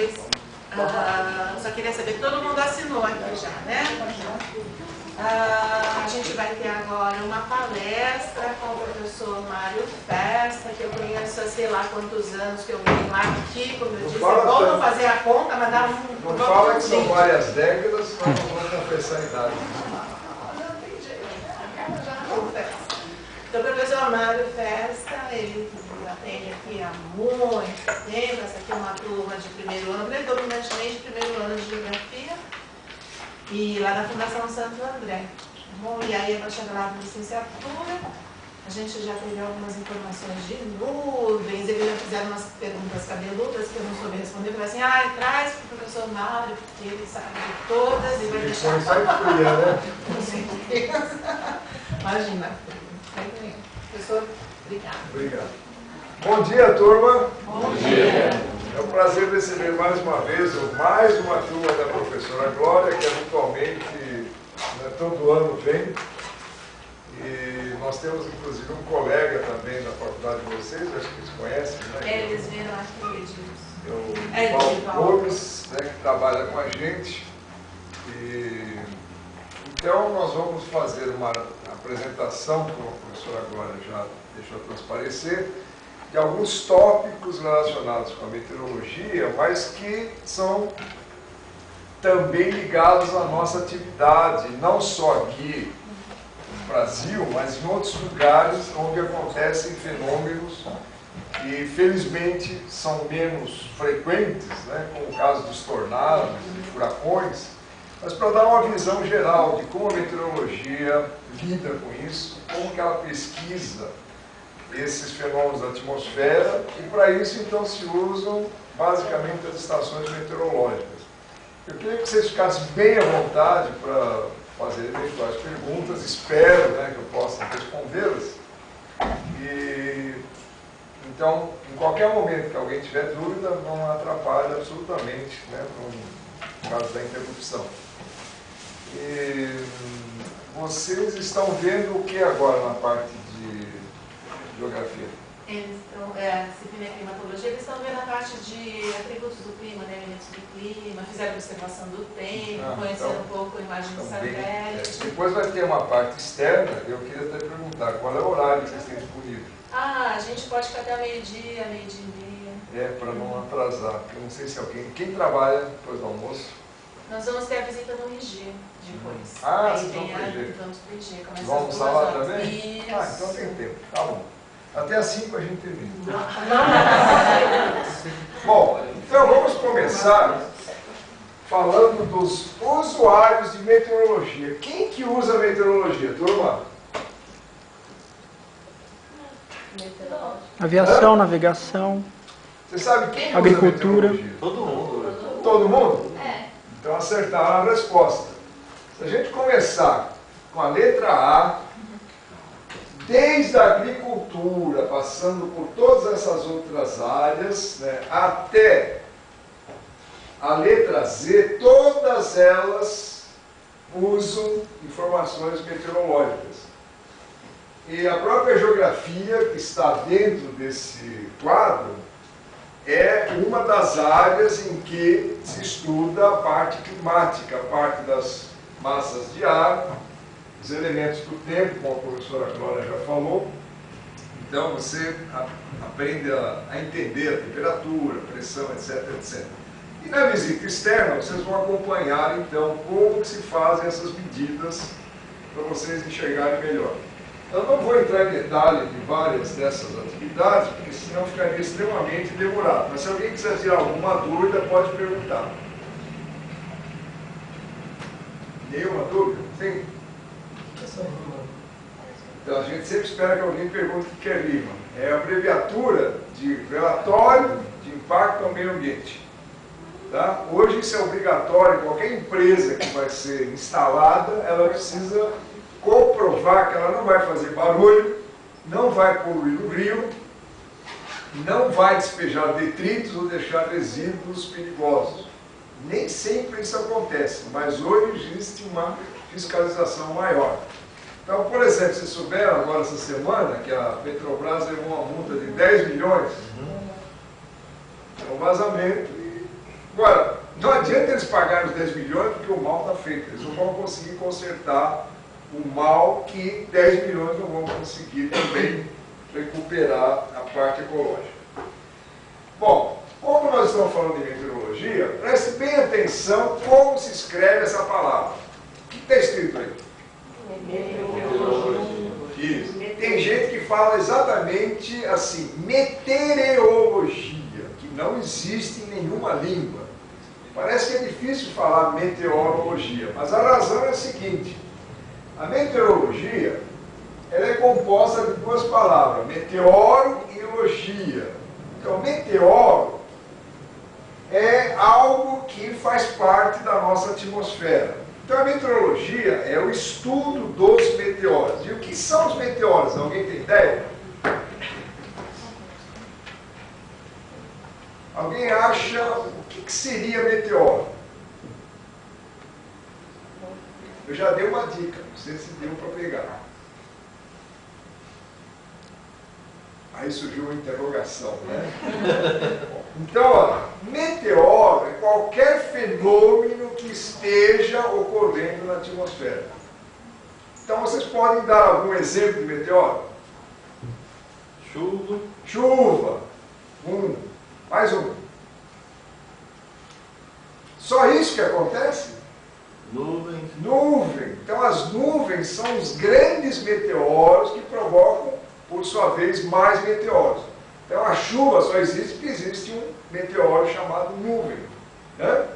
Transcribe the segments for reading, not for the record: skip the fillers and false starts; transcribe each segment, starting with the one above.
depois, só queria saber que todo mundo assinou aqui já, né? A gente vai ter agora uma palestra com o professor Mário Festa, que eu conheço há sei lá quantos anos que eu venho aqui, como eu disse, é bom não fazer a conta, mas dá um... Não fala que são várias décadas, nós não vamos confessar a idade. Não tem jeito, já confesso. Então, o professor Mário Festa, ele atende aqui há muito tempo, essa aqui é uma turma de primeiro ano, predominantemente de primeiro ano de Geografia, e lá da Fundação Santo André. Bom, e aí, para chegar lá na licenciatura, a gente já teve algumas informações de nuvens, eles já fizeram umas perguntas cabeludas que eu não soube responder. Eu falei assim, traz para o professor Mário, porque ele sabe de todas e vai deixar... né? Com certeza. Imagina. Professor, obrigado. Obrigado. Bom dia, turma. Bom dia. É um prazer receber mais uma vez, mais uma turma da professora Glória, que habitualmente todo ano vem. E nós temos, inclusive, um colega também da faculdade de vocês, acho que eles conhecem, né? Eles viram aqui, é o Paulo Gomes, né, que trabalha com a gente. E, então, nós vamos fazer uma apresentação, como a professora Glória já deixou transparecer, de alguns tópicos relacionados com a meteorologia, mas que são também ligados à nossa atividade, não só aqui no Brasil, mas em outros lugares onde acontecem fenômenos que, felizmente, são menos frequentes, né, como o caso dos tornados e furacões, mas para dar uma visão geral de como a meteorologia lida com isso, como que ela pesquisa esses fenômenos da atmosfera, e para isso então se usam basicamente as estações meteorológicas. Eu queria que vocês ficassem bem à vontade para fazer eventuais perguntas, espero, né, que eu possa respondê-las. E então, em qualquer momento que alguém tiver dúvida, não atrapalhe absolutamente, né, no caso da interrupção. E vocês estão vendo o que agora na parte de geografia? Eles estão, disciplina de climatologia, eles estão vendo a parte de atributos do clima, né, elementos do clima, fizeram observação do tempo, conheceram então, um pouco a imagem do satélite. Depois vai ter uma parte externa, eu queria até perguntar, qual é o horário que vocês têm disponível? A gente pode ficar até meio-dia, meio-dia e meia. Para não atrasar, porque eu não sei se alguém... Quem trabalha depois do almoço? Nós vamos ter a visita no IG depois. Vocês vão pro IG. Vamos pro IG, IG. Vamos almoçar lá também? Isso. Então tem tempo, tá bom. Até às 5 a gente termina. Bom, então vamos começar falando dos usuários de meteorologia. Quem que usa meteorologia, turma? Aviação, navegação. Você sabe quem agricultura. Usa meteorologia? Todo mundo. Todo mundo? Então acertaram a resposta. Se a gente começar com a letra A, desde a agricultura, passando por todas essas outras áreas, né, até a letra Z, todas elas usam informações meteorológicas. E a própria geografia, que está dentro desse quadro, é uma das áreas em que se estuda a parte climática, a parte das massas de ar, os elementos do tempo, como a professora Glória já falou. Então você aprende a entender a temperatura, a pressão, etc, etc. E na visita externa vocês vão acompanhar então como que se fazem essas medidas para vocês enxergarem melhor. Eu não vou entrar em detalhe de várias dessas atividades, porque senão ficaria extremamente demorado. Mas se alguém quiser tirar alguma dúvida, pode perguntar. Nenhuma dúvida? Sim? Então a gente sempre espera que alguém pergunte o que é RIMA. É a abreviatura de Relatório de Impacto ao Meio Ambiente. Tá? Hoje isso é obrigatório, qualquer empresa que vai ser instalada, ela precisa comprovar que ela não vai fazer barulho, não vai poluir o rio, não vai despejar detritos ou deixar resíduos perigosos. Nem sempre isso acontece, mas hoje existe uma fiscalização maior. Então, por exemplo, vocês souberam agora essa semana que a Petrobras levou uma multa de 10 milhões? É um vazamento e 10 milhões porque o mal está feito. Eles não vão conseguir consertar o mal que 10 milhões não vão conseguir também recuperar a parte ecológica. Bom, como nós estamos falando de meteorologia, preste bem atenção como se escreve essa palavra. O que está escrito aí? Isso. Tem gente que fala exatamente assim, meteorologia, que não existe em nenhuma língua. Parece que é difícil falar meteorologia, mas a razão é a seguinte: a meteorologia ela é composta de duas palavras, meteoro e logia. Então, meteoro é algo que faz parte da nossa atmosfera. Então, a meteorologia é o estudo dos meteoros. E o que são os meteoros? Alguém tem ideia? Alguém acha o que seria meteoro? Eu já dei uma dica, não sei se deu para pegar. Aí surgiu uma interrogação, né? Então, olha, meteoro é qualquer fenômeno que esteja ocorrendo na atmosfera. Então, vocês podem dar algum exemplo de meteoro? Chuva. Chuva. Mais um. Só isso que acontece? Nuvens. Nuvem. Então, as nuvens são os grandes meteoros que provocam, por sua vez, mais meteoros. Então, a chuva só existe porque existe um meteoro chamado nuvem. Né?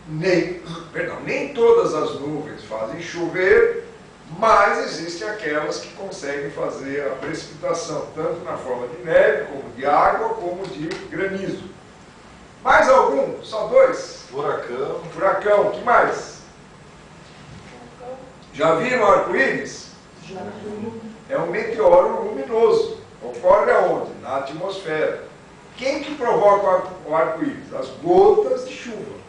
Nem todas as nuvens fazem chover, mas existem aquelas que conseguem fazer a precipitação, tanto na forma de neve, como de água, como de granizo. Mais algum? Só dois? Furacão. Furacão. O que mais? Já viram arco-íris? Já. É um meteoro luminoso. Ocorre aonde? Na atmosfera. Quem que provoca o arco-íris? As gotas de chuva.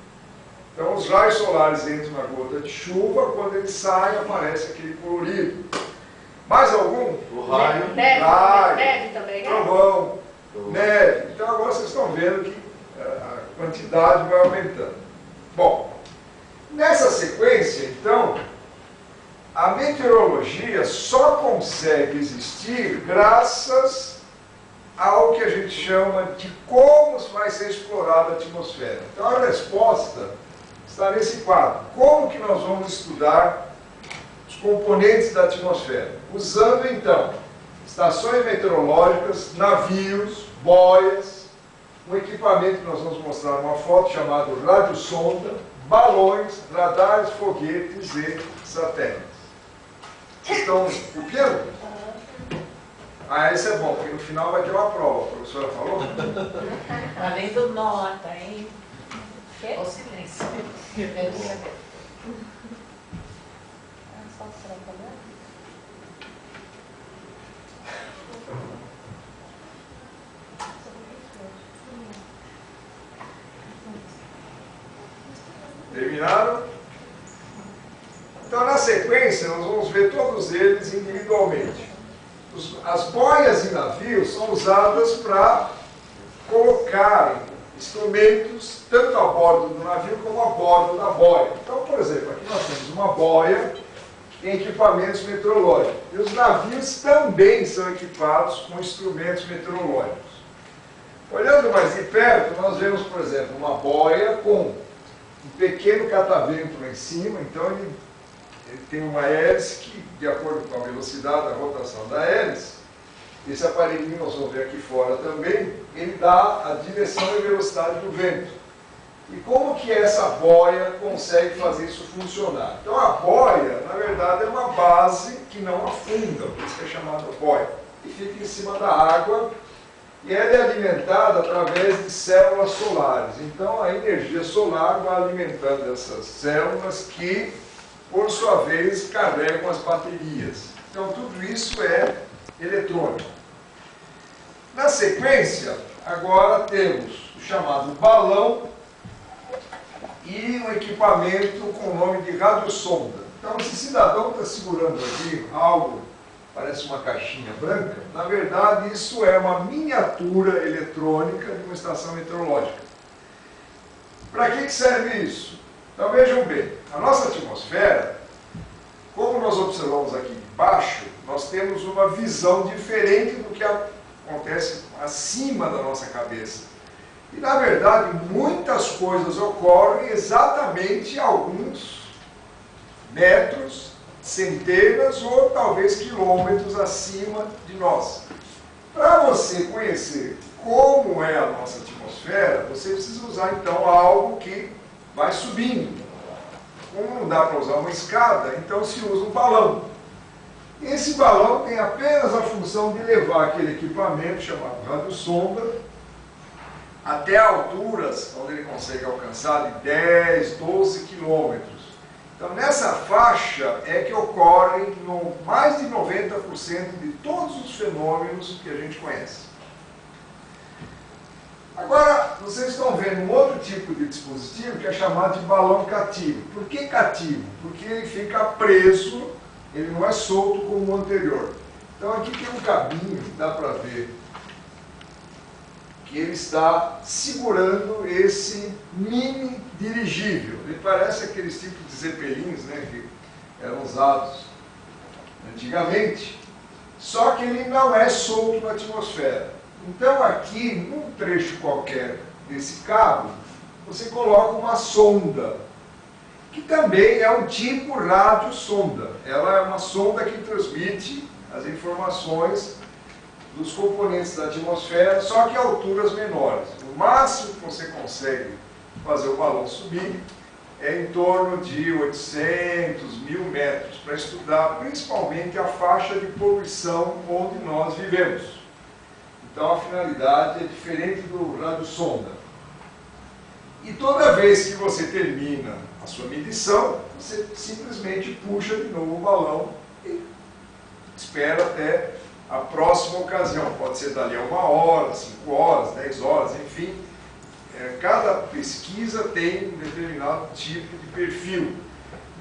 Então, os raios solares entram na gota de chuva, quando eles saem, aparece aquele colorido. Mais algum? O raio. Neve também, né? Trovão, neve. Então, agora vocês estão vendo que a quantidade vai aumentando. Bom, nessa sequência, então, a meteorologia só consegue existir graças ao que a gente chama de como vai ser explorada a atmosfera. Então, a resposta está nesse quadro. Como que nós vamos estudar os componentes da atmosfera? Usando, então, estações meteorológicas, navios, boias, um equipamento que nós vamos mostrar numa foto chamado radiosonda, balões, radares, foguetes e satélites. Vocês estão copiando? Ah, esse é bom, porque no final vai ter uma prova, a professora falou? Além do nota, hein? Olha o silêncio. Terminaram? Então, na sequência, nós vamos ver todos eles individualmente. As boias e navios são usadas para colocar instrumentos tanto a bordo do navio como a bordo da boia. Então, por exemplo, aqui nós temos uma boia que tem equipamentos meteorológicos. E os navios também são equipados com instrumentos meteorológicos. Olhando mais de perto, nós vemos, por exemplo, uma boia com um pequeno catavento lá em cima. Então, ele tem uma hélice que, de acordo com a velocidade da rotação da hélice, esse aparelhinho, nós vamos ver aqui fora também, ele dá a direção e velocidade do vento. E como que essa boia consegue fazer isso funcionar? Então, a boia, na verdade, é uma base que não afunda, por isso que é chamada boia, e fica em cima da água, e ela é alimentada através de células solares. Então, a energia solar vai alimentando essas células que, por sua vez, carregam as baterias. Então, tudo isso é eletrônico. Na sequência, agora temos o chamado balão e um equipamento com o nome de radiosonda. Então, esse cidadão está segurando aqui algo, parece uma caixinha branca. Na verdade, isso é uma miniatura eletrônica de uma estação meteorológica. Para que serve isso? Então vejam bem, a nossa atmosfera, como nós observamos aqui de baixo, nós temos uma visão diferente do que acontece acima da nossa cabeça. E na verdade, muitas coisas ocorrem exatamente a alguns metros, centenas ou talvez quilômetros acima de nós. Para você conhecer como é a nossa atmosfera, você precisa usar então algo que vai subindo. Como não dá para usar uma escada, então se usa um balão. E esse balão tem apenas a função de levar aquele equipamento chamado radiosonda até alturas onde ele consegue alcançar de 10, 12 quilômetros. Então, nessa faixa é que ocorrem mais de 90% de todos os fenômenos que a gente conhece. Agora, vocês estão vendo um outro tipo de dispositivo que é chamado de balão cativo. Por que cativo? Porque ele fica preso, ele não é solto como o anterior. Então, aqui tem um cabinho, dá para ver, que ele está segurando esse mini dirigível. Ele parece aqueles tipos de zeppelins, né, que eram usados antigamente, só que ele não é solto na atmosfera. Então aqui, num trecho qualquer desse cabo, você coloca uma sonda, que também é um tipo radiosonda. Ela é uma sonda que transmite as informações dos componentes da atmosfera, só que a alturas menores. O máximo que você consegue fazer o balão subir é em torno de 800, 1000 metros, para estudar principalmente a faixa de poluição onde nós vivemos. Então a finalidade é diferente do radiosonda. E toda vez que você termina a sua medição, você simplesmente puxa de novo o balão e espera até a próxima ocasião. Pode ser dali a 1 hora, 5 horas, 10 horas, enfim. Cada pesquisa tem um determinado tipo de perfil.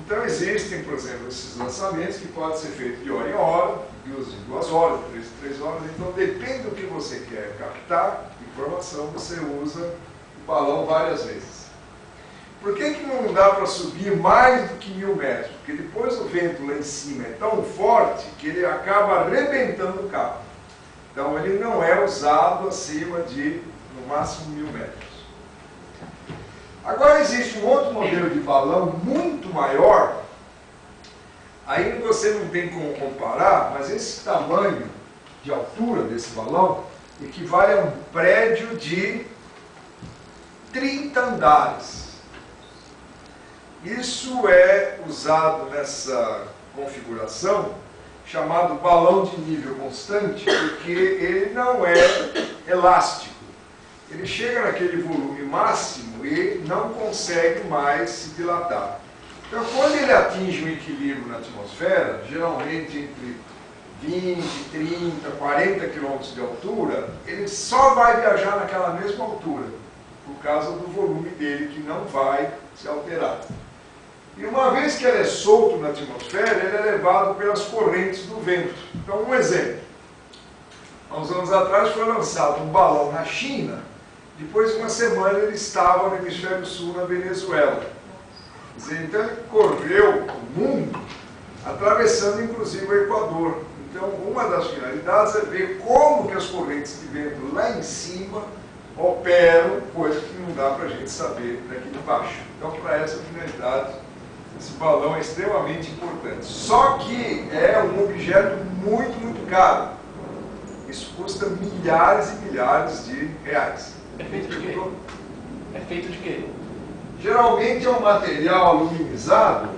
Então existem, por exemplo, esses lançamentos que podem ser feitos de hora em hora, de 2 em 2 horas, de 3 em 3 horas. Então depende do que você quer captar, informação, você usa o balão várias vezes. Por que não dá para subir mais do que 1000 metros? Porque depois o vento lá em cima é tão forte que ele acaba arrebentando o cabo. Então ele não é usado acima de, no máximo, 1000 metros. Agora existe um outro modelo de balão muito maior. Aí você não tem como comparar, mas esse tamanho de altura desse balão equivale a um prédio de 30 andares. Isso é usado nessa configuração chamado balão de nível constante, porque ele não é elástico. Ele chega naquele volume máximo e não consegue mais se dilatar. Então, quando ele atinge um equilíbrio na atmosfera, geralmente entre 20, 30, 40 km de altura, ele só vai viajar naquela mesma altura, por causa do volume dele, que não vai se alterar. E uma vez que ele é solto na atmosfera, ele é levado pelas correntes do vento. Então, um exemplo. Há uns anos atrás foi lançado um balão na China, depois de uma semana ele estava no hemisfério sul, na Venezuela. Quer dizer, então ele correu o mundo, atravessando inclusive o Equador. Então, uma das finalidades é ver como que as correntes de vento lá em cima operam, coisa que não dá para a gente saber daqui de baixo. Então, para essa finalidade, esse balão é extremamente importante. Só que é um objeto muito, muito caro. Isso custa milhares e milhares de reais. É feito de quê? É feito de quê? Geralmente é um material aluminizado,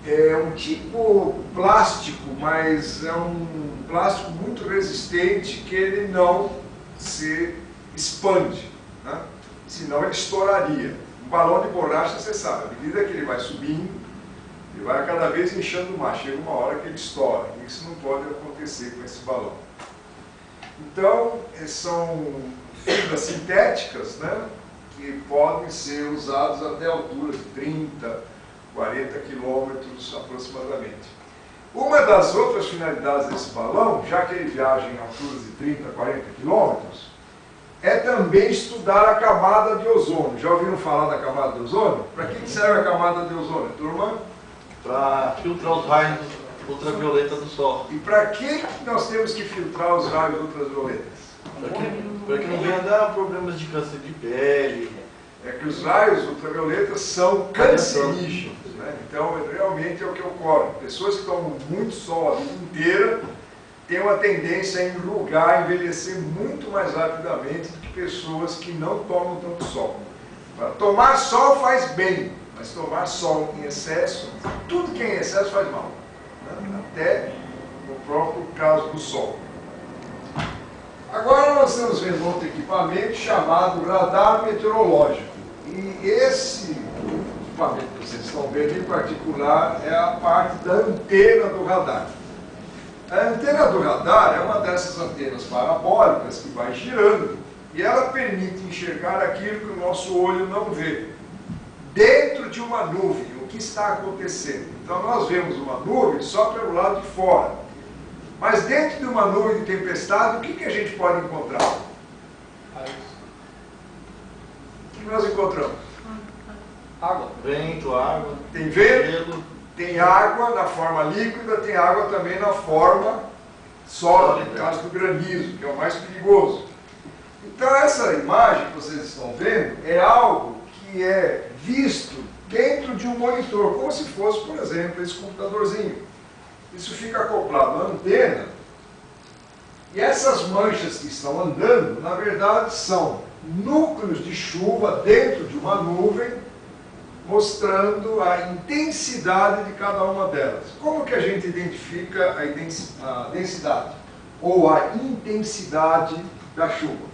é um tipo plástico, mas é um plástico muito resistente que ele não se expande, né? Senão ele estouraria. Um balão de borracha, você sabe, à medida que ele vai subindo, ele vai cada vez inchando mais, chega uma hora que ele estoura. Isso não pode acontecer com esse balão. Então, são fibras sintéticas, né, que podem ser usadas até alturas de 30, 40 quilômetros aproximadamente. Uma das outras finalidades desse balão, já que ele viaja em alturas de 30, 40 quilômetros, é também estudar a camada de ozônio. Já ouviram falar da camada de ozônio? Para que serve a camada de ozônio, turma? Para filtrar os raios ultravioleta do Sol. E para que nós temos que filtrar os raios ultravioletas? Para que não venha dar problemas de câncer de pele. É que os raios ultravioletas são cancerígenos, né? Então, realmente é o que ocorre. Pessoas que tomam muito sol a vida inteira têm uma tendência a enrugar, a envelhecer muito mais rapidamente do que pessoas que não tomam tanto sol. Tomar sol faz bem, mas tomar sol em excesso, tudo que é em excesso faz mal, né? Até no próprio caso do sol. Agora nós estamos vendo outro equipamento chamado radar meteorológico. E esse equipamento que vocês estão vendo em particular é a parte da antena do radar. A antena do radar é uma dessas antenas parabólicas que vai girando e ela permite enxergar aquilo que o nosso olho não vê. Dentro de uma nuvem, o que está acontecendo? Então nós vemos uma nuvem só pelo lado de fora. Mas dentro de uma nuvem de tempestade, o que a gente pode encontrar? O que nós encontramos? Água. Vento, água. Tem vento, gelo. tem água na forma líquida, tem água também na forma sólida, no caso do granizo, que é o mais perigoso. Então essa imagem que vocês estão vendo é algo que é visto dentro de um monitor, como se fosse, por exemplo, esse computadorzinho. Isso fica acoplado à antena, e essas manchas que estão andando, na verdade, são núcleos de chuva dentro de uma nuvem, mostrando a intensidade de cada uma delas. Como que a gente identifica a densidade ou a intensidade da chuva?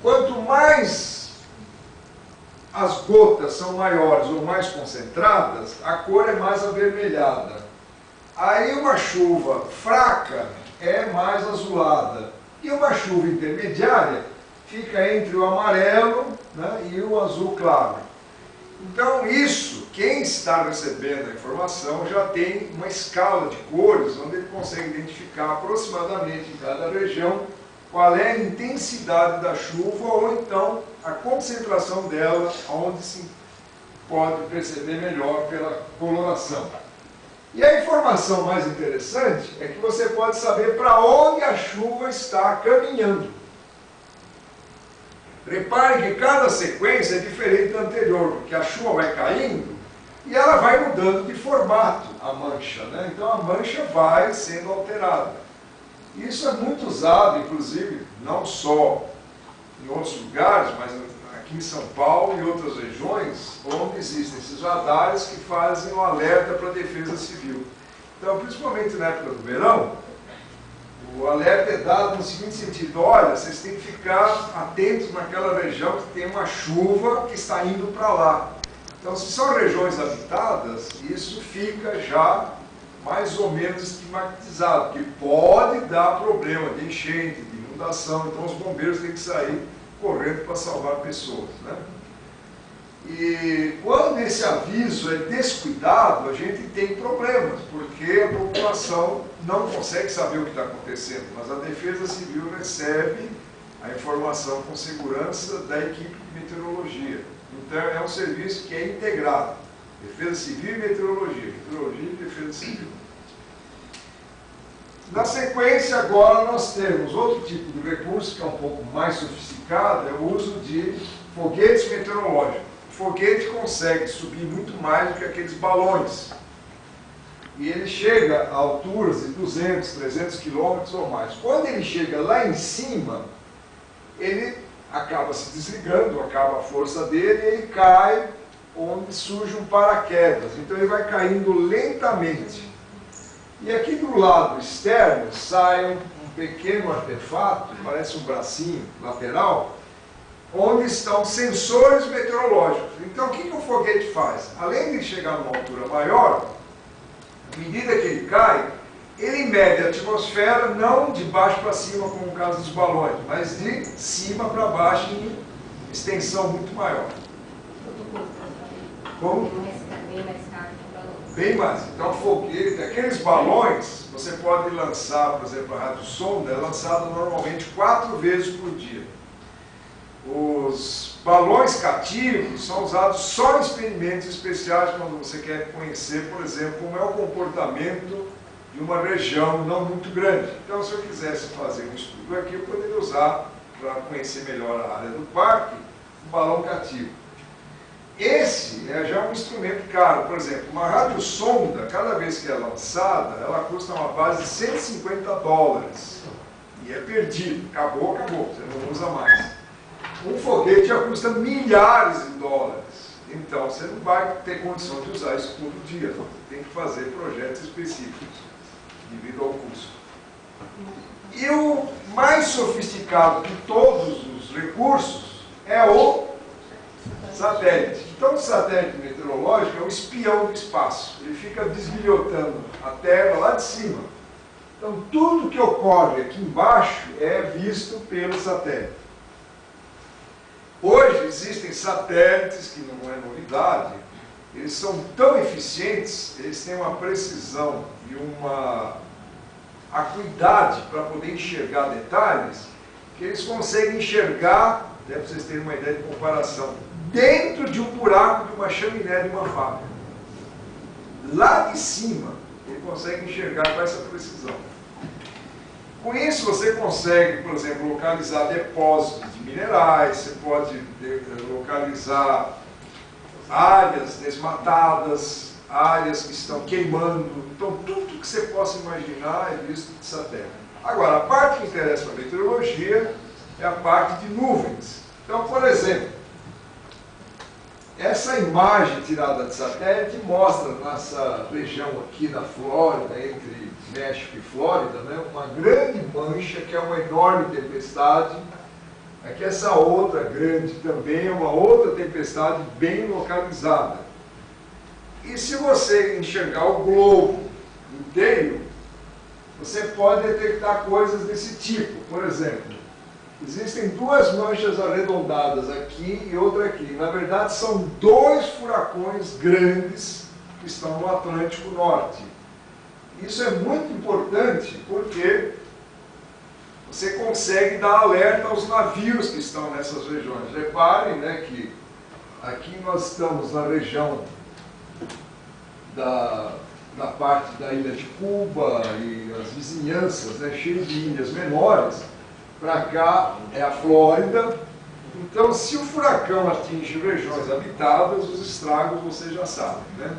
Quanto mais as gotas são maiores ou mais concentradas, a cor é mais avermelhada. Aí uma chuva fraca é mais azulada. E uma chuva intermediária fica entre o amarelo, né, e o azul claro. Então isso, quem está recebendo a informação já tem uma escala de cores, onde ele consegue identificar aproximadamente em cada região qual é a intensidade da chuva ou então a concentração dela, onde se pode perceber melhor pela coloração. E a informação mais interessante é que você pode saber para onde a chuva está caminhando. Repare que cada sequência é diferente da anterior, porque a chuva vai caindo e ela vai mudando de formato, a mancha, né? Então a mancha vai sendo alterada. Isso é muito usado, inclusive, não só em outros lugares, mas aqui em São Paulo e outras regiões, onde existem esses radares que fazem o alerta para a defesa civil. Então, principalmente na época do verão, o alerta é dado no seguinte sentido: olha, vocês têm que ficar atentos naquela região que tem uma chuva que está indo para lá. Então, se são regiões habitadas, isso fica já mais ou menos estigmatizado, porque pode dar problema de enchente, de inundação, então os bombeiros têm que sair correndo para salvar pessoas, né? E quando esse aviso é descuidado, a gente tem problemas, porque a população não consegue saber o que está acontecendo, mas a Defesa Civil recebe a informação com segurança da equipe de meteorologia. Então é um serviço que é integrado, Defesa Civil e Meteorologia, Meteorologia e Defesa Civil. Na sequência, agora nós temos outro tipo de recurso que é um pouco mais sofisticado, é o uso de foguetes meteorológicos. O foguete consegue subir muito mais do que aqueles balões. E ele chega a alturas de 200, 300 quilômetros ou mais. Quando ele chega lá em cima, ele acaba se desligando, acaba a força dele e ele cai onde surge um paraquedas. Então ele vai caindo lentamente. E aqui do lado externo sai um pequeno artefato, parece um bracinho lateral, onde estão sensores meteorológicos. Então o que o foguete faz? Além de chegar numa altura maior, à medida que ele cai, ele mede a atmosfera não de baixo para cima, como no caso dos balões, mas de cima para baixo em extensão muito maior. Como? Bem mais. Então, foguete, aqueles balões, você pode lançar, por exemplo, a radiosonda é lançada normalmente 4 vezes por dia. Os balões cativos são usados só em experimentos especiais, quando você quer conhecer, por exemplo, como é o comportamento de uma região não muito grande. Então, se eu quisesse fazer um estudo aqui, eu poderia usar, para conhecer melhor a área do parque, um balão cativo. Esse já é um instrumento caro. Por exemplo, uma radiosonda, cada vez que é lançada, ela custa uma base de $150. E é perdido. Acabou, acabou. Você não usa mais. Um foguete já custa milhares de dólares. Então, você não vai ter condição de usar isso todo dia. Você tem que fazer projetos específicos, devido ao custo. E o mais sofisticado de todos os recursos é o satélite. Então, o satélite meteorológico é um espião do espaço. Ele fica desbilhotando a Terra lá de cima. Então, tudo que ocorre aqui embaixo é visto pelo satélite. Hoje existem satélites, que não é novidade, eles são tão eficientes, eles têm uma precisão e uma acuidade para poder enxergar detalhes, que eles conseguem enxergar, para vocês terem uma ideia de comparação, dentro de um buraco de uma chaminé de uma fábrica. Lá de cima, ele consegue enxergar com essa precisão. Com isso, você consegue, por exemplo, localizar depósitos de minerais, você pode localizar áreas desmatadas, áreas que estão queimando. Então, tudo que você possa imaginar é visto de satélite. Agora, a parte que interessa para a meteorologia é a parte de nuvens. Então, por exemplo, essa imagem tirada de satélite mostra nessa região aqui da Flórida, entre México e Flórida, né, uma grande mancha que é uma enorme tempestade. Aqui essa outra grande também é uma outra tempestade bem localizada. E se você enxergar o globo inteiro, você pode detectar coisas desse tipo. Por exemplo, existem 2 manchas arredondadas aqui e outra aqui. Na verdade, são 2 furacões grandes que estão no Atlântico Norte. Isso é muito importante porque você consegue dar alerta aos navios que estão nessas regiões. Reparem, né, que aqui nós estamos na região da parte da ilha de Cuba e as vizinhanças, né, cheias de ilhas menores. Para cá é a Flórida. Então, se o furacão atinge regiões habitadas, os estragos você já sabe, né?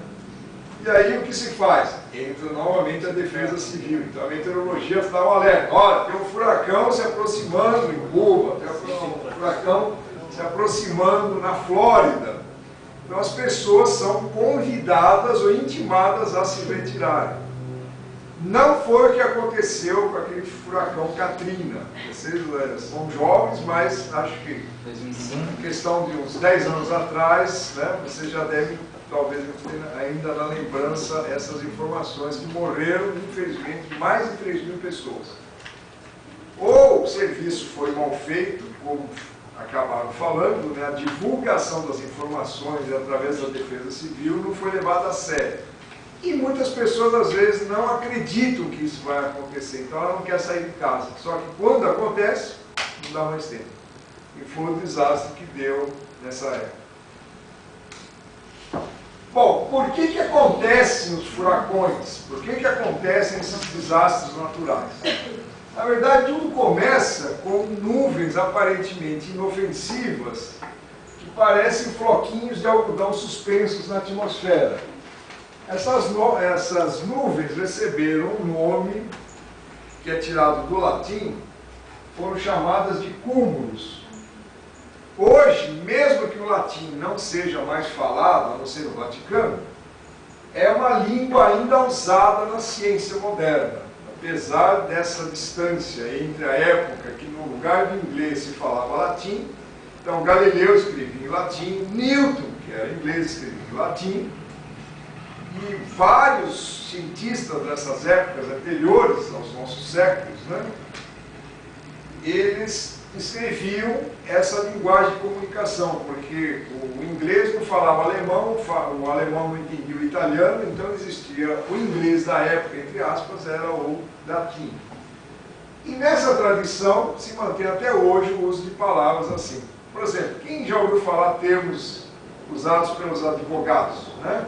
E aí o que se faz? Entra novamente a defesa civil. Então a meteorologia dá um alerta. Olha, tem um furacão se aproximando em Cuba, tem um furacão se aproximando na Flórida. Então as pessoas são convidadas ou intimadas a se retirarem. Não foi o que aconteceu com aquele furacão Katrina. Vocês são jovens, mas acho que em questão de uns 10 anos atrás, né, vocês já devem, talvez ainda na lembrança, essas informações que morreram, infelizmente, mais de 3.000 pessoas. Ou o serviço foi mal feito, como acabaram falando, né, a divulgação das informações através da defesa civil não foi levada a sério. E muitas pessoas, às vezes, não acreditam que isso vai acontecer, então ela não quer sair de casa. Só que quando acontece, não dá mais tempo. E foi o desastre que deu nessa época. Bom, por que acontecem os furacões? Por que acontecem esses desastres naturais? Na verdade, tudo começa com nuvens aparentemente inofensivas que parecem floquinhos de algodão suspensos na atmosfera. Essas nuvens receberam um nome que é tirado do latim, foram chamadas de cúmulos. Hoje, mesmo que o latim não seja mais falado, a não ser no Vaticano, é uma língua ainda usada na ciência moderna. Apesar dessa distância entre a época que no lugar de inglês se falava latim, então Galileu escrevia em latim, Newton, que era inglês, escrevia em latim, e vários cientistas dessas épocas anteriores aos nossos séculos, né, eles escreviam essa linguagem de comunicação, porque o inglês não falava alemão, o alemão não entendia o italiano, então existia o inglês da época, entre aspas, era o latim. E nessa tradição se mantém até hoje o uso de palavras assim. Por exemplo, quem já ouviu falar termos usados pelos advogados, né?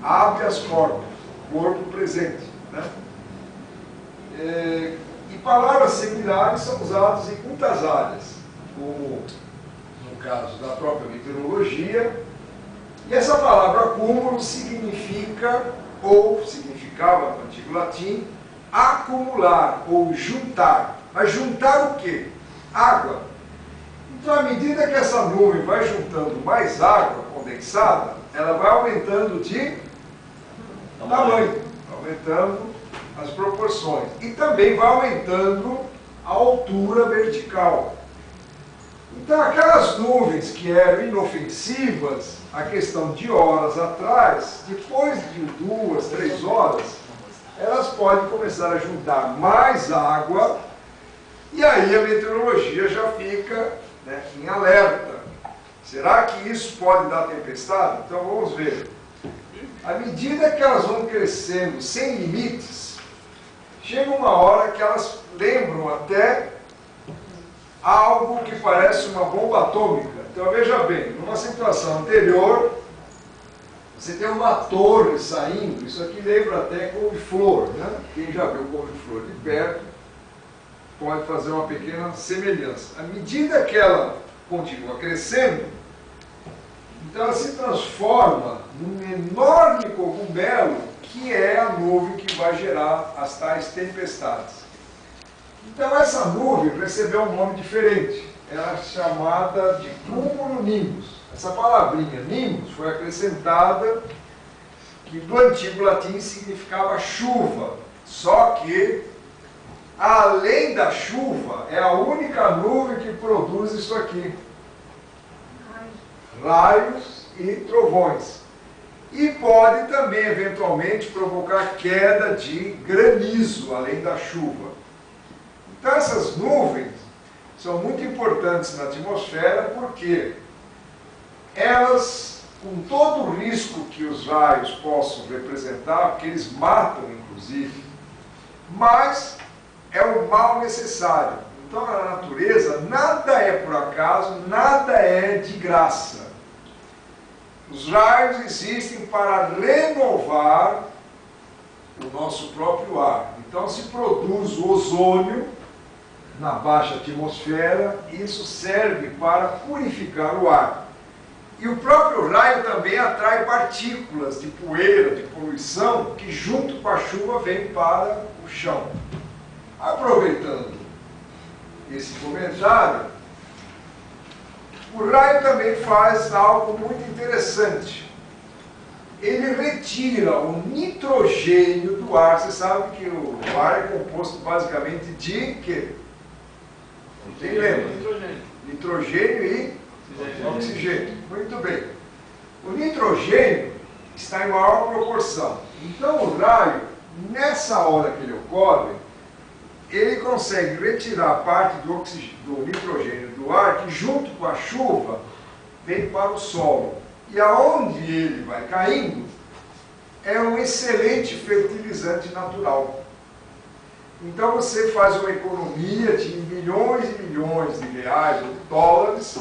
Habeas corpus, corpo presente, né? E palavras similares são usadas em muitas áreas, como no caso da própria meteorologia. E essa palavra acúmulo significa, ou significava no antigo latim, acumular ou juntar. Mas juntar o quê? Água. Então, à medida que essa nuvem vai juntando mais água condensada, ela vai aumentando de tamanho, aumentando as proporções. E também vai aumentando a altura vertical. Então, aquelas nuvens que eram inofensivas, a questão de horas atrás, depois de 2, 3 horas, elas podem começar a juntar mais água, e aí a meteorologia já fica, né, em alerta. Será que isso pode dar tempestade? Então vamos ver. À medida que elas vão crescendo sem limites, chega uma hora que elas lembram até algo que parece uma bomba atômica. Então veja bem, numa situação anterior, você tem uma torre saindo, isso aqui lembra até couve-flor, né? Quem já viu couve-flor de perto pode fazer uma pequena semelhança. À medida que ela continua crescendo, então ela se transforma num enorme cogumelo que é a nuvem que vai gerar as tais tempestades. Então essa nuvem recebeu um nome diferente, ela é chamada de cumulonimbus. Essa palavrinha nimbus foi acrescentada, que do antigo latim significava chuva, só que além da chuva é a única nuvem que produz isso aqui: raios e trovões. E pode também, eventualmente, provocar queda de granizo, além da chuva. Então, essas nuvens são muito importantes na atmosfera porque elas, com todo o risco que os raios possam representar, porque eles matam, inclusive, mas é o mal necessário. Então, na natureza, nada é por acaso, nada é de graça. Os raios existem para renovar o nosso próprio ar. Então, se produz o ozônio na baixa atmosfera, e isso serve para purificar o ar. E o próprio raio também atrai partículas de poeira, de poluição, que junto com a chuva vem para o chão. Aproveitando esse comentário, o raio também faz algo muito interessante. Ele retira o nitrogênio do ar. Você sabe que o ar é composto basicamente de quê? Quem lembra? Nitrogênio e oxigênio. Muito bem. O nitrogênio está em maior proporção. Então o raio, nessa hora que ele ocorre, ele consegue retirar parte do nitrogênio do ar, que junto com a chuva vem para o solo. E aonde ele vai caindo, é um excelente fertilizante natural. Então você faz uma economia de milhões e milhões de reais ou de dólares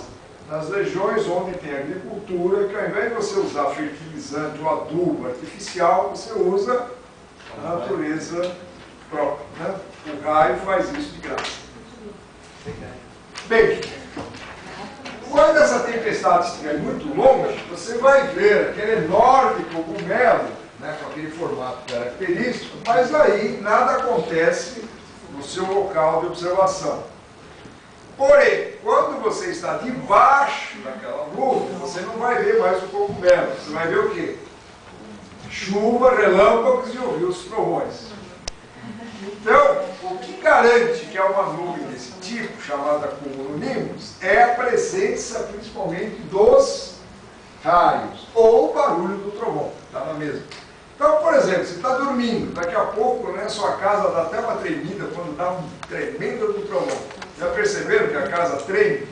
nas regiões onde tem agricultura, que ao invés de você usar fertilizante ou adubo artificial, você usa a natureza própria, né? O raio faz isso de graça. Bem, quando essa tempestade estiver muito longe, você vai ver aquele enorme cogumelo, né, com aquele formato característico, mas aí nada acontece no seu local de observação. Porém, quando você está debaixo daquela nuvem, você não vai ver mais o cogumelo, você vai ver o quê? Chuva, relâmpagos e ouvir os trovões. Então, o que garante que é uma nuvem desse tipo, chamada cumulonimbus, é a presença principalmente dos raios, ou o barulho do trovão, está na mesma. Então, por exemplo, você está dormindo, daqui a pouco, né, sua casa dá até uma tremida quando dá um tremendo do trovão. Já perceberam que a casa treme?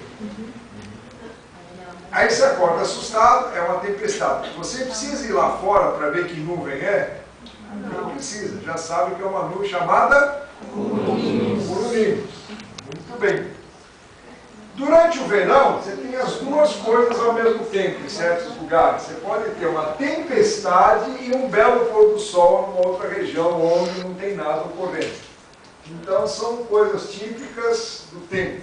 Aí você acorda assustado, é uma tempestade. Você precisa ir lá fora para ver que nuvem é? Não precisa, já sabe que é uma nuvem chamada cumulonimbus. Muito bem. Durante o verão, você tem as duas coisas ao mesmo tempo em certos lugares. Você pode ter uma tempestade e um belo pôr do sol numa outra região onde não tem nada ocorrendo. Então, são coisas típicas do tempo.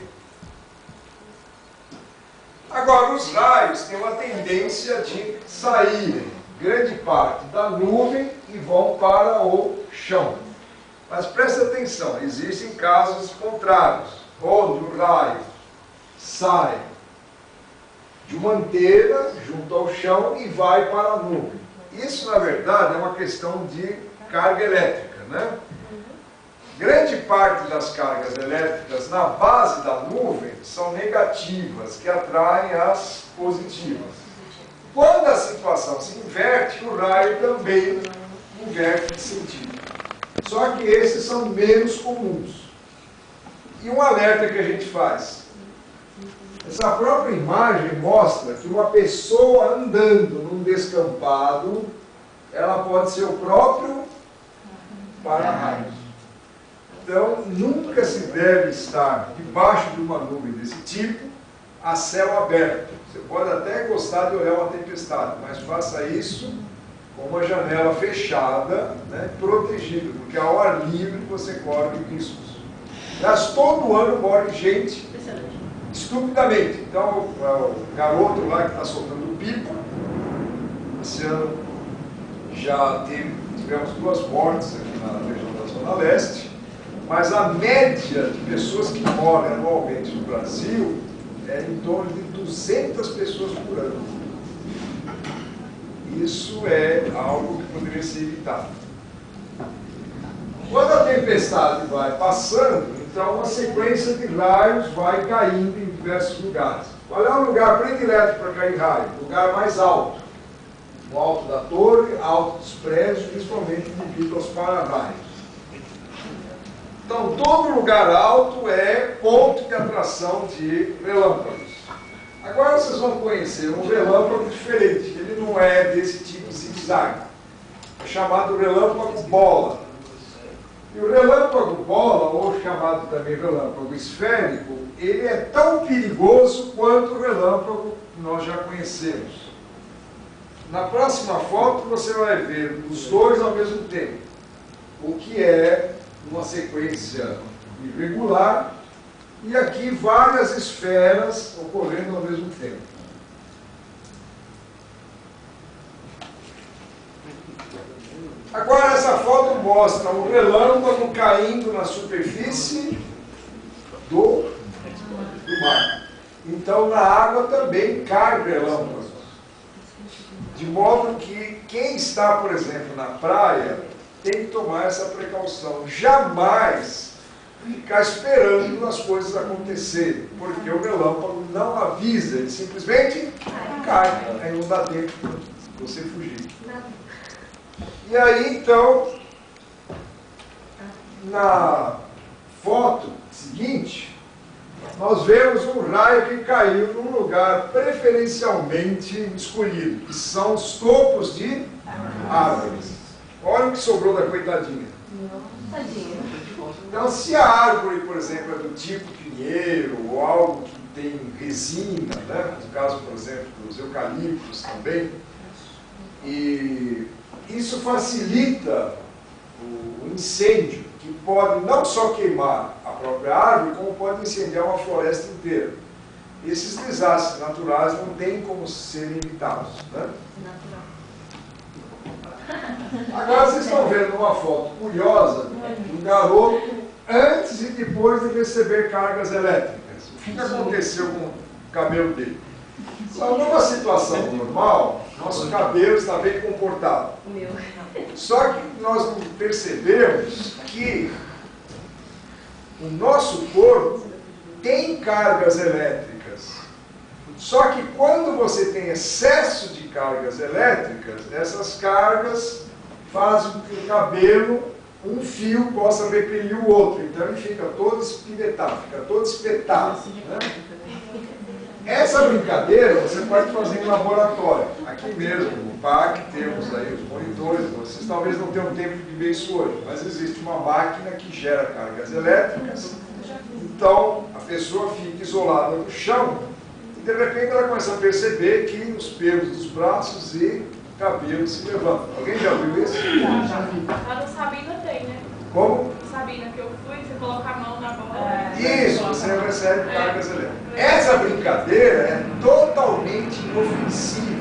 Agora, os raios têm uma tendência de saírem, grande parte, da nuvem e vão para o chão. Mas preste atenção, existem casos contrários, onde o raio sai de uma antena junto ao chão e vai para a nuvem. Isso, na verdade, é uma questão de carga elétrica, né? Grande parte das cargas elétricas na base da nuvem são negativas, que atraem as positivas. Quando a situação se inverte, o raio também inverte de sentido. Só que esses são menos comuns. E um alerta que a gente faz. Essa própria imagem mostra que uma pessoa andando num descampado, ela pode ser o próprio para-raios. Então, nunca se deve estar debaixo de uma nuvem desse tipo, a céu aberto. Você pode até gostar de olhar uma tempestade, mas faça isso com uma janela fechada, né, protegida, porque ao ar livre você corre riscos. Mas todo ano morre gente estupidamente. Então, o garoto lá que está soltando pipa, esse ano já tivemos 2 mortes aqui na região da Zona Leste, mas a média de pessoas que morrem anualmente no Brasil é em torno de 200 pessoas por ano. Isso é algo que poderia ser evitado. Quando a tempestade vai passando, então uma sequência de raios vai caindo em diversos lugares. Qual é o lugar predileto para cair raio? O lugar mais alto. O alto da torre, alto dos prédios, principalmente devido aos para-raios. Então, todo lugar alto é ponto de atração de relâmpagos. Agora vocês vão conhecer um relâmpago diferente. Ele não é desse tipo zigue-zague. É chamado relâmpago bola. E o relâmpago bola, ou chamado também relâmpago esférico, ele é tão perigoso quanto o relâmpago que nós já conhecemos. Na próxima foto você vai ver os dois ao mesmo tempo, o que é uma sequência irregular, e aqui várias esferas ocorrendo ao mesmo tempo. Agora essa foto mostra um relâmpago caindo na superfície do mar. Então na água também cai relâmpagos. De modo que quem está, por exemplo, na praia, tem que tomar essa precaução. Jamais ficar esperando as coisas acontecerem, porque o relâmpago não avisa, ele simplesmente cai. Aí não dá tempo de você fugir. E aí, então, na foto seguinte, nós vemos um raio que caiu num lugar preferencialmente escolhido, que são os topos de árvores. Olha o que sobrou da coitadinha. Então, se a árvore, por exemplo, é do tipo pinheiro, ou algo que tem resina, né? No caso, por exemplo, dos eucaliptos também, e isso facilita o incêndio, que pode não só queimar a própria árvore, como pode incendiar uma floresta inteira. Esses desastres naturais não têm como serem evitados, né? Agora vocês estão vendo uma foto curiosa do garoto antes e depois de receber cargas elétricas. O que aconteceu com o cabelo dele? Então, numa situação normal, nosso cabelo está bem comportado. Só que nós não percebemos que o nosso corpo tem cargas elétricas. Só que quando você tem excesso de cargas elétricas, essas cargas fazem com que o cabelo um fio possa repelir o outro. Então ele fica todo espinetado, fica todo espetado. Né? Essa brincadeira você pode fazer em laboratório. Aqui mesmo, no PAC, temos aí os monitores. Vocês talvez não tenham tempo de ver isso hoje, mas existe uma máquina que gera cargas elétricas. Então, a pessoa fica isolada no chão e, de repente, ela começa a perceber que os pelos dos braços e cabelos se levantam. Alguém já viu isso? Já vi. Lá no Sabina tem, né? Como? No Sabina que eu fui, você coloca a mão na bola. Isso, você recebe cargas elétricas. Essa brincadeira é totalmente inofensiva.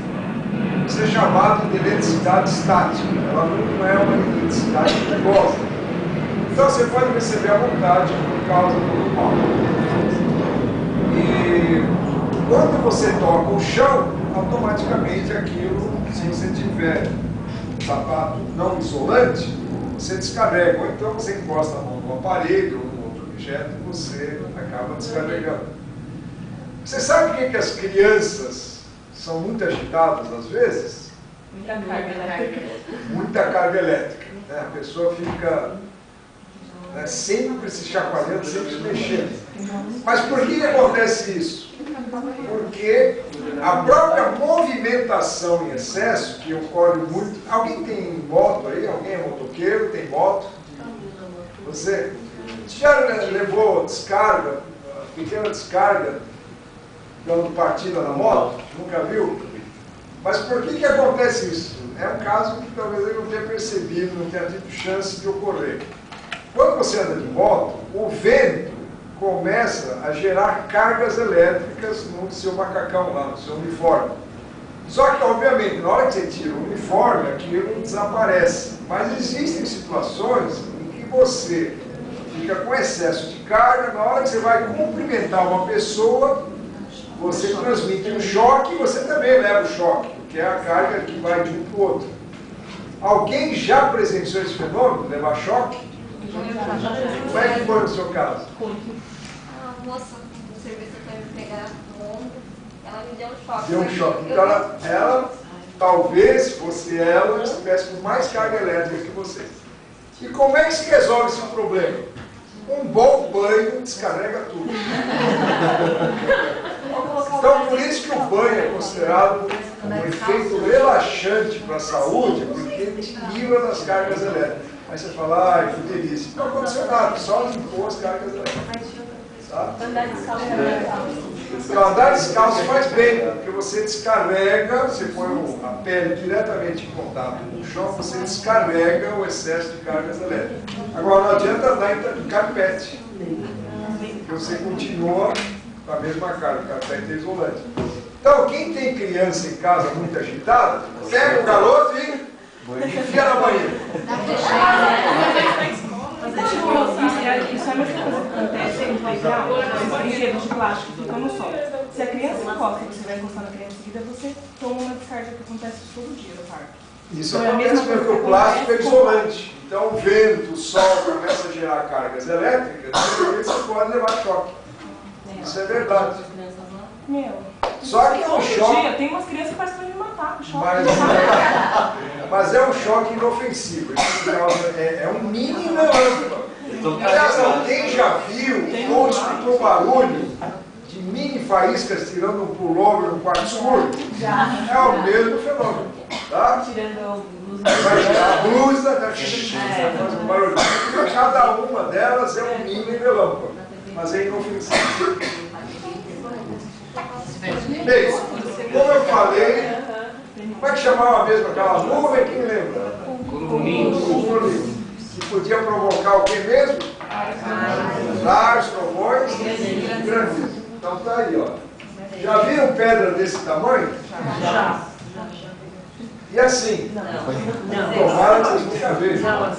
Isso é chamado de eletricidade estática. Ela não é uma eletricidade perigosa. Então você pode receber à vontade por causa do normal. E quando você toca o chão, automaticamente aquilo, se você tiver um sapato não isolante, você descarrega. Ou então você encosta a mão no aparelho ou no outro objeto e você acaba descarregando. Você sabe por que as crianças são muito agitadas às vezes? Muita carga elétrica. Muita carga elétrica. Né? A pessoa fica sempre se chacoalhando, sempre se mexendo. Mas por que acontece isso? Porque a própria movimentação em excesso, que ocorre muito... Alguém tem moto aí? Alguém é motoqueiro? Tem moto? Você já levou descarga, pequena descarga, dando partida na moto? Nunca viu? Mas por que acontece isso? É um caso que talvez ele não tenha percebido, não tenha tido chance de ocorrer. Quando você anda de moto, o vento começa a gerar cargas elétricas no seu macacão lá, no seu uniforme. Só que, obviamente, na hora que você tira o uniforme, aquilo desaparece. Mas existem situações em que você fica com excesso de carga, na hora que você vai cumprimentar uma pessoa, você transmite um choque e você também leva o choque, porque é a carga que vai de um para o outro. Alguém já presenciou esse fenômeno, levar choque? Como é que foi no seu caso? A moça do serviço foi me pegar no ombro, ela me deu um choque. Deu um choque. Então ela talvez fosse ela que estivesse com mais carga elétrica que você. E como é que se resolve esse problema? Um bom banho descarrega tudo. Então por isso que o banho é considerado um efeito relaxante para a saúde, porque ele te livra das cargas elétricas. Aí você fala, ai, que delícia. Não aconteceu nada, só limpou as cargas elétricas. Tá? Andar descalço é legal. Então, andar descalço faz bem, porque você descarrega, você põe a pele diretamente em contato com o chão, você descarrega o excesso de cargas elétricas. Agora, não adianta andar em carpete, porque você continua com a mesma carga, o carpete é isolante. Então, quem tem criança em casa muito agitada, pega o garoto e enfia na banheira. Isso é a mesma coisa que acontece em playground, os brinquedos de plástico ficam no sol. Se a criança encosta e você vai encostar na criança em seguida, você toma uma descarga que acontece todo dia no parque. Isso acontece porque o plástico é isolante. Então o vento, o sol começa a gerar cargas elétricas e você pode levar choque. Isso é verdade. Meu, Só que é um todo choque. dia tem umas crianças que parecem que vão me matar. Choque. Mas é um choque inofensivo. É um mini relâmpago. Aliás, alguém já viu ou escutou barulho de mini faíscas tirando um pullover no quarto escuro? É o mesmo fenômeno. Tá? Tirando a blusa. Vai tirar a blusa, faz um barulho. Cada uma delas é um mini relâmpago. Mas é inofensivo. Bem, como eu falei, como é que chamava mesmo aquela nuvem? Quem lembra? Cumulonimbus. Que podia provocar o que mesmo? Raios, trovões e granizo. Então tá aí, ó. Já viram pedra desse tamanho? Já. E assim? Tomara que vocês nunca vejam.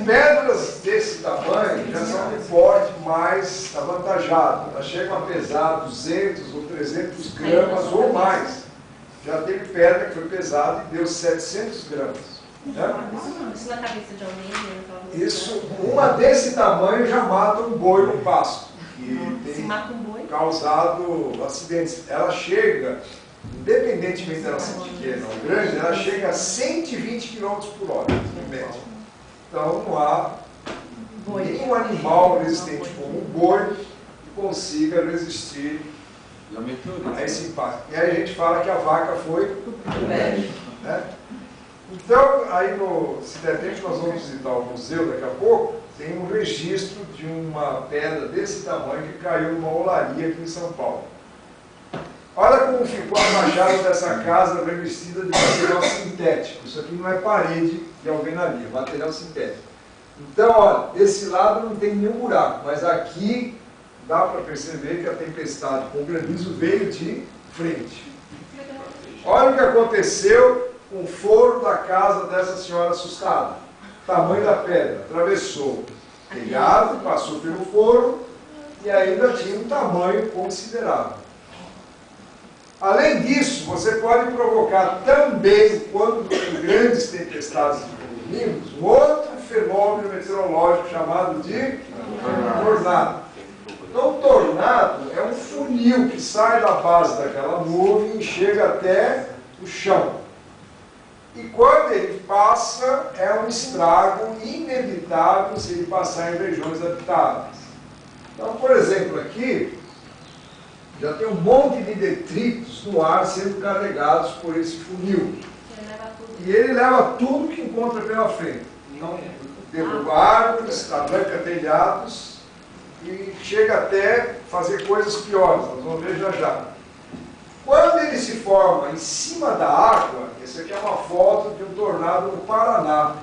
Pedras desse tamanho já são de porte mais avantajado. Elas chegam a pesar 200 ou 300 gramas ou mais. Já teve pedra que foi pesada e deu 700 gramas. Né? Isso na cabeça de alguém, Isso, uma desse tamanho já mata um boi no pasto. Que tem mata um boi? causado acidentes. Ela chega, independentemente dela ser pequena ou grande, ela chega a 120 km por hora, em média. Então não há nenhum animal resistente como o boi que consiga resistir a esse impacto. E aí a gente fala que a vaca foi né? Então, aí se der tempo, nós vamos visitar o museu daqui a pouco. Tem um registro de uma pedra desse tamanho que caiu numa olaria aqui em São Paulo. Olha como ficou a fachada dessa casa revestida de material sintético. Isso aqui não é parede de alvenaria, é material sintético. Então, olha, desse lado não tem nenhum buraco, mas aqui dá para perceber que a tempestade com granizo veio de frente. Olha o que aconteceu com o forro da casa dessa senhora assustada. Tamanho da pedra, atravessou o telhado, passou pelo forro e ainda tinha um tamanho considerável. Além disso, você pode provocar também, quando tem grandes tempestades de condomínios, um outro fenômeno meteorológico chamado de tornado. Então, o tornado é um funil que sai da base daquela nuvem e chega até o chão. E quando ele passa, é um estrago inevitável se ele passar em regiões habitáveis. Então, por exemplo, aqui, já tem um monte de detritos no ar sendo carregados por esse funil. E ele leva tudo que encontra pela frente. Então, derruba árvores, arranca telhados e chega até fazer coisas piores. Nós vamos ver já já. Quando ele se forma em cima da água, essa aqui é uma foto de um tornado no Paraná.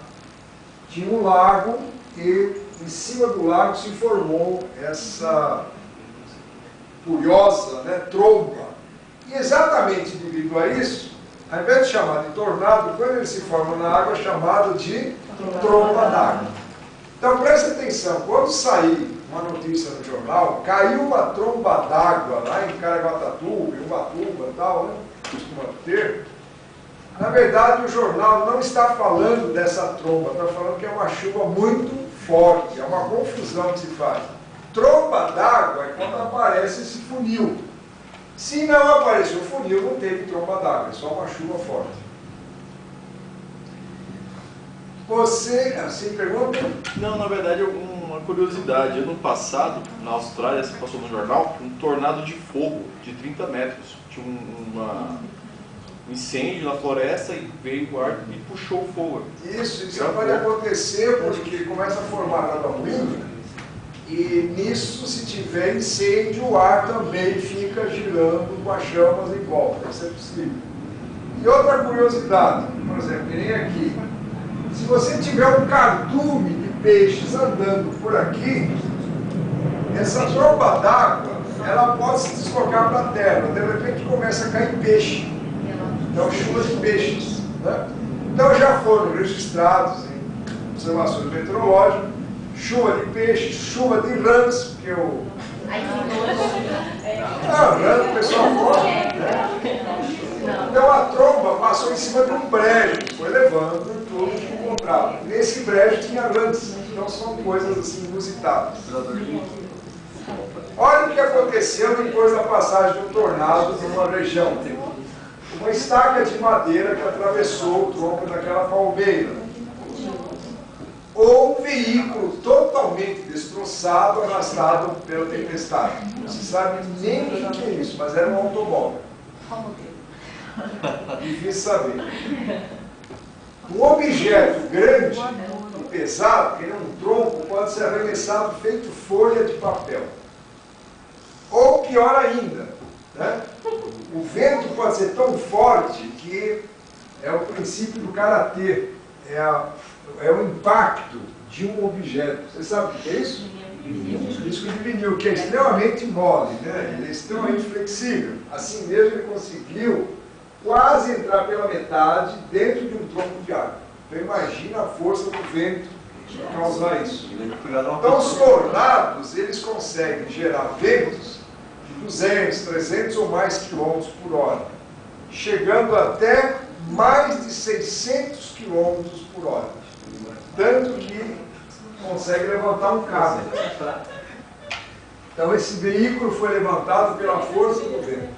Tinha um lago e em cima do lago se formou essa curiosa, né, tromba. E exatamente devido a isso, ao invés de chamar de tornado, quando ele se forma na água, é chamado de tromba d'água. Então preste atenção, quando sair uma notícia no jornal, caiu uma tromba d'água lá em Caraguatatuba, em Ubatuba e tal, né? Costuma ter. Na verdade, o jornal não está falando dessa tromba, está falando que é uma chuva muito forte, é uma confusão que se faz. Tromba d'água é quando aparece esse funil. Se não apareceu o funil, não teve tromba d'água, é só uma chuva forte. Você, assim, pergunta? Não, na verdade, uma curiosidade. Ano passado, na Austrália, se passou no jornal, um tornado de fogo de 30 metros. Tinha um incêndio na floresta e veio o ar e puxou o fogo. Isso pode acontecer porque começa a formar adamanho e nisso, se tiver incêndio, o ar também fica girando com as chamas em volta. Isso é possível. E outra curiosidade, por exemplo, que nem aqui. Se você tiver um cardume de peixes andando por aqui, essa tromba d'água, ela pode se deslocar para a terra. De repente começa a cair peixe. Então, chuva de peixes. Né? Então, já foram registrados em observações meteorológicas, chuva de peixe, chuva de rãs, porque o... rã, o pessoal come, né? Então, a tromba passou em cima de um brejo, foi levando tudo que encontrava. Nesse brejo tinha rãs, então são coisas assim inusitadas. Olha o que aconteceu depois da passagem de um tornado numa região. Uma estaca de madeira que atravessou o tronco daquela palmeira. Ou um veículo totalmente destroçado, arrastado pela tempestade. Não se sabe nem o que é isso, mas era um automóvel. Difícil saber. Um objeto grande e pesado, que nem um tronco, pode ser arremessado feito folha de papel. Ou pior ainda, né? O vento pode ser tão forte que é o princípio do karatê, é o impacto de um objeto. Você sabe o que é isso? Disco de vinil, que é extremamente mole, né? Ele é extremamente flexível. Assim mesmo ele conseguiu quase entrar pela metade dentro de um tronco de árvore. Então imagina a força do vento que causar isso. Então os tornados, eles conseguem gerar ventos de 200, 300 ou mais quilômetros por hora, chegando até mais de 600 quilômetros por hora. Tanto que consegue levantar um carro. Então esse veículo foi levantado pela força do vento.